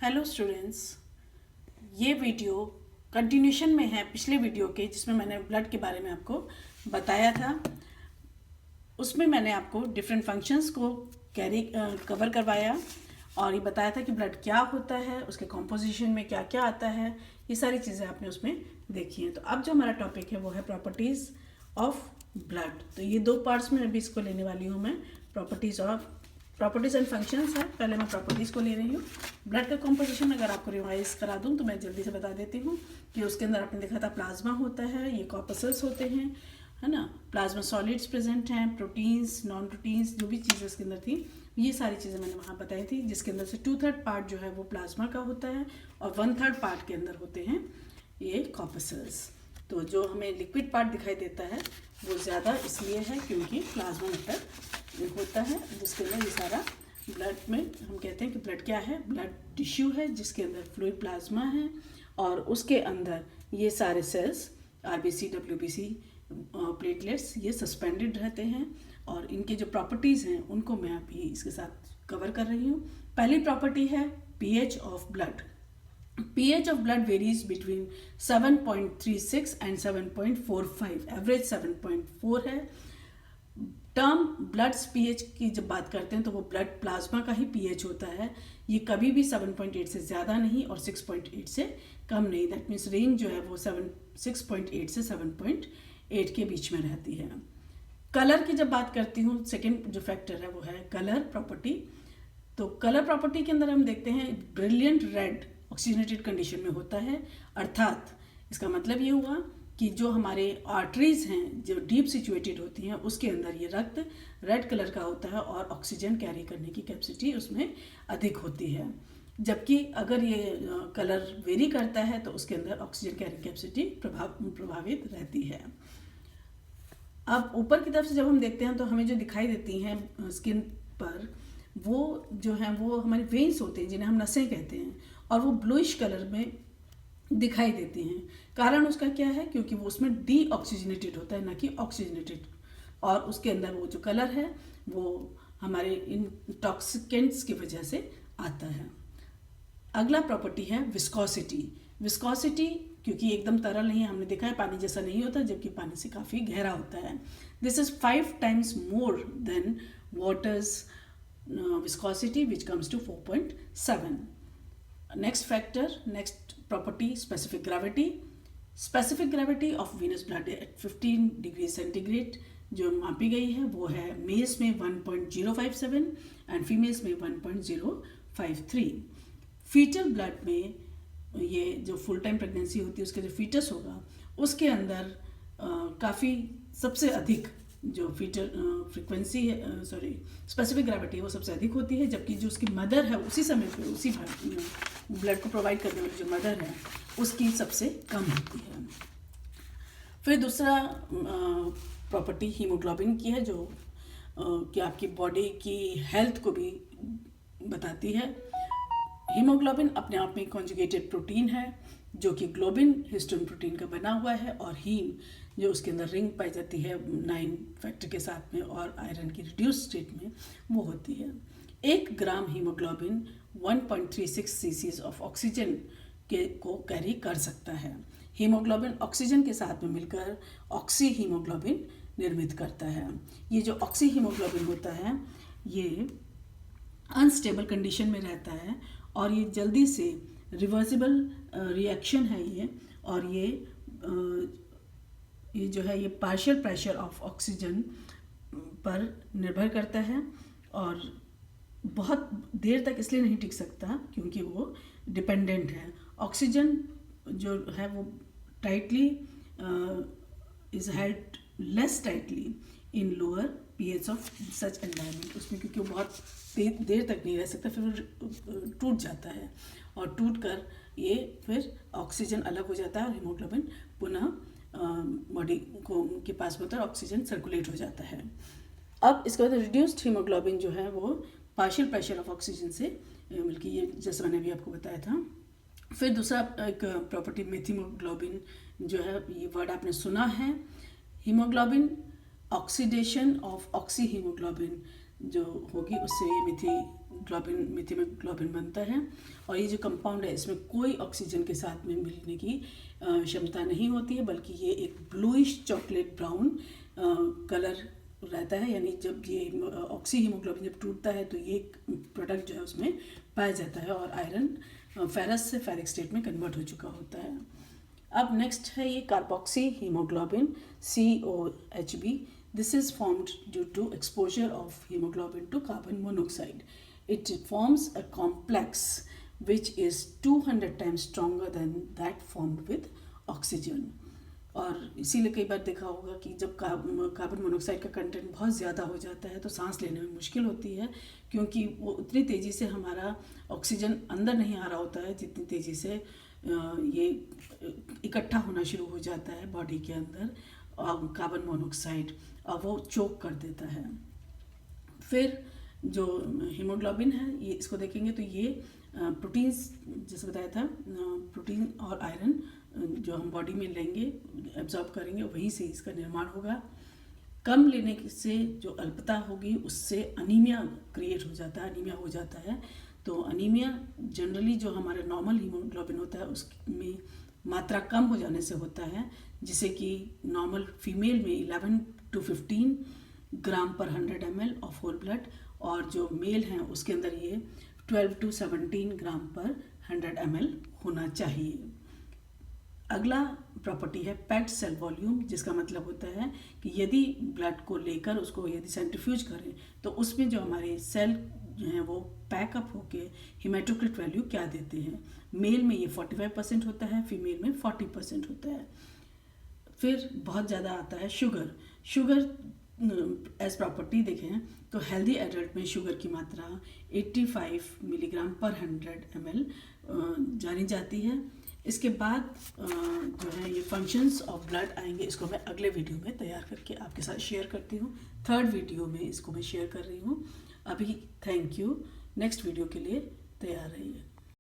Hello students, ये video continuation में है पिछले वीडियो के, जिसमें मैंने ब्लड के बारे में आपको बताया था। उसमें मैंने आपको डिफरेंट फंक्शंस को कवर करवाया और ये बताया था कि ब्लड क्या होता है, उसके कॉम्पोजिशन में क्या क्या आता है। ये सारी चीज़ें आपने उसमें देखी हैं। तो अब जो हमारा टॉपिक है वो है प्रॉपर्टीज़ ऑफ ब्लड। तो ये दो पार्ट्स में अभी इसको लेने वाली हूँ मैं। प्रॉपर्टीज़ एंड फंक्शंस है। पहले मैं प्रॉपर्टीज़ को ले रही हूँ। ब्लड का कॉम्पोजिशन अगर आपको रिवाइज करा दूँ तो मैं जल्दी से बता देती हूँ कि उसके अंदर आपने देखा था प्लाज्मा होता है, ये कॉर्पसल्स होते हैं, है ना। प्लाज्मा सॉलिड्स प्रेजेंट हैं, प्रोटीन्स, नॉन प्रोटीन्स, जो भी चीज़ें इसके अंदर थी, ये सारी चीज़ें मैंने वहाँ बताई थी। जिसके अंदर से 2/3 पार्ट जो है वो प्लाज्मा का होता है और 1/3 पार्ट के अंदर होते हैं ये कॉर्पसल्स। तो जो हमें लिक्विड पार्ट दिखाई देता है वो ज़्यादा इसलिए है क्योंकि प्लाज्मा मैटर होता है, जिसके अंदर ये सारा ब्लड में हम कहते हैं कि ब्लड क्या है, ब्लड टिश्यू है जिसके अंदर फ्लूइड प्लाज्मा है और उसके अंदर ये सारे सेल्स आरबीसी, डब्ल्यूबीसी, प्लेटलेट्स ये सस्पेंडेड रहते हैं। और इनके जो प्रॉपर्टीज़ हैं उनको मैं अभी इसके साथ कवर कर रही हूँ। पहली प्रॉपर्टी है pH of blood. pH of blood varies between 7.36 and 7.45, average 7.4 है। टर्म ब्लड pH की जब बात करते हैं तो वो ब्लड प्लाज्मा का ही pH होता है। ये कभी भी 7.8 से ज़्यादा नहीं और 6.8 से कम नहीं। दैट मीन्स रेंज जो है वो 6.8 से 7.8 के बीच में रहती है। कलर की जब बात करती हूँ, सेकेंड जो फैक्टर है वो है कलर प्रॉपर्टी। तो कलर प्रॉपर्टी के अंदर हम देखते हैं ब्रिलियंट रेड ऑक्सीजनेटेड कंडीशन में होता है। अर्थात इसका मतलब ये हुआ कि जो हमारे आर्टरीज हैं जो डीप सिचुएटेड होती हैं उसके अंदर ये रक्त रेड कलर का होता है और ऑक्सीजन कैरी करने की कैपेसिटी उसमें अधिक होती है। जबकि अगर ये कलर वेरी करता है तो उसके अंदर ऑक्सीजन कैरी कैपेसिटी प्रभावित रहती है। अब ऊपर की तरफ से जब हम देखते हैं तो हमें जो दिखाई देती हैं स्किन पर, वो जो है वो हमारे वेन्स होते हैं जिन्हें हम नसें कहते हैं, और वो ब्लूइश कलर में दिखाई देती हैं। कारण उसका क्या है? क्योंकि वो उसमें डी ऑक्सीजनेटेड होता है, ना कि ऑक्सीजनेटेड, और उसके अंदर वो जो कलर है वो हमारे इन टॉक्सिकेंट्स की वजह से आता है। अगला प्रॉपर्टी है विस्कोसिटी। विस्कोसिटी क्योंकि एकदम तरल नहीं है, हमने देखा है पानी जैसा नहीं होता, जबकि पानी से काफ़ी गहरा होता है। This is 5 times more than waters viscosity, which comes to 4.7. Next property, specific gravity. Specific gravity of venous blood at 15 degrees centigrade जो मापी गई है वो है मेल्स में 1.057 एंड फीमेल्स में 1.053। फीटल ब्लड में ये जो फुल टाइम प्रेगनेंसी होती है उसका जो फीटस होगा उसके अंदर काफ़ी सबसे अधिक जो फीटर फ्रीक्वेंसी है, स्पेसिफिक ग्रेविटी है वो सबसे अधिक होती है। जबकि जो उसकी मदर है उसी समय पे उसी ब्लड को प्रोवाइड करने वाली जो मदर है उसकी सबसे कम होती है। फिर दूसरा प्रॉपर्टी हीमोग्लोबिन की है जो कि आपकी बॉडी की हेल्थ को भी बताती है। हीमोग्लोबिन अपने आप में कॉन्जुगेटेड प्रोटीन है जो कि ग्लोबिन हिस्टोन प्रोटीन का बना हुआ है, और हीम जो उसके अंदर रिंग पाई जाती है 9 फैक्टर के साथ में और आयरन की रिड्यूस स्टेट में वो होती है। 1 ग्राम हीमोग्लोबिन 1.36 सीसीज ऑफ ऑक्सीजन को कैरी कर सकता है। हीमोग्लोबिन ऑक्सीजन के साथ में मिलकर ऑक्सी हीमोग्लोबिन निर्मित करता है। ये जो ऑक्सी हीमोग्लोबिन होता है ये अनस्टेबल कंडीशन में रहता है और ये जल्दी से रिवर्सिबल रिएक्शन है ये, और ये जो है ये पार्शियल प्रेशर ऑफ ऑक्सीजन पर निर्भर करता है और बहुत देर तक इसलिए नहीं टिक सकता क्योंकि वो डिपेंडेंट है। ऑक्सीजन जो है वो tightly is held less tightly in lower pH of such environment. उसमें क्योंकि वो बहुत देर तक नहीं रह सकता, फिर वो टूट जाता है और टूट कर ये फिर ऑक्सीजन अलग हो जाता है और हीमोग्लोबिन पुनः बॉडी को के पास होता है, ऑक्सीजन सर्कुलेट हो जाता है। अब इसके बाद रिड्यूस्ड हीमोग्लोबिन जो है वो पार्शियल प्रेशर ऑफ ऑक्सीजन से मिलकर, ये जैसे मैंने भी आपको बताया था। फिर दूसरा एक प्रॉपर्टी मेथियोग्लोबिन जो है, ये वर्ड आपने सुना है। Haemoglobin oxidation of oxy haemoglobin जो होगी उससे ये मिथियोग्लोबिन बनता है। और ये जो कंपाउंड है इसमें कोई ऑक्सीजन के साथ में मिलने की क्षमता नहीं होती है, बल्कि ये एक ब्लूइश चॉकलेट ब्राउन कलर रहता है। यानी जब ये ऑक्सी हीमोग्लोबिन जब टूटता है तो ये प्रोडक्ट जो है उसमें पाया जाता है और आयरन फेरस से फेरिक स्टेट में कन्वर्ट हो चुका होता है। अब नेक्स्ट है ये carboxy haemoglobin COHB। This is formed due to exposure of hemoglobin to carbon monoxide. It forms a complex which is 200 times stronger than that formed with oxygen. और इसीलिए कई बार देखा होगा कि जब कार्बन मोनोऑक्साइड का कंटेंट बहुत ज़्यादा हो जाता है तो सांस लेने में मुश्किल होती है, क्योंकि वो उतनी तेज़ी से हमारा ऑक्सीजन अंदर नहीं आ रहा होता है जितनी तेज़ी से ये इकट्ठा होना शुरू हो जाता है बॉडी के अंदर कार्बन मोनोऑक्साइड, और वो चोक कर देता है। फिर जो हीमोग्लोबिन है ये इसको देखेंगे तो ये प्रोटीन्स जैसे बताया था, प्रोटीन और आयरन जो हम बॉडी में लेंगे एब्जॉर्ब करेंगे वहीं से इसका निर्माण होगा। कम लेने से जो अल्पता होगी उससे अनीमिया क्रिएट हो जाता है, अनीमिया हो जाता है। तो अनीमिया जनरली जो हमारा नॉर्मल हीमोग्लोबिन होता है उसमें मात्रा कम हो जाने से होता है, जिसे कि नॉर्मल फीमेल में 11 to 15 ग्राम पर 100 ml ऑफ होल ब्लड, और जो मेल हैं उसके अंदर ये 12 to 17 ग्राम पर 100 ml होना चाहिए। अगला प्रॉपर्टी है पैक्ड सेल वॉल्यूम, जिसका मतलब होता है कि यदि ब्लड को लेकर उसको यदि सेंट्रीफ्यूज करें तो उसमें जो हमारे सेल जो हैं वो पैकअप होके हीमेटोक्रिट वैल्यू क्या देते हैं। मेल में ये 45% होता है, फीमेल में 40% होता है। फिर बहुत ज़्यादा आता है शुगर एज प्रॉपर्टी देखें तो हेल्दी एडल्ट में शुगर की मात्रा 85 मिलीग्राम पर 100 ml जानी जाती है। इसके बाद जो है ये फंक्शंस ऑफ ब्लड आएंगे, इसको मैं अगले वीडियो में तैयार करके आपके साथ शेयर करती हूँ। 3rd वीडियो में इसको मैं शेयर कर रही हूँ अभी। Thank you. नेक्स्ट वीडियो के लिए तैयार रहिए।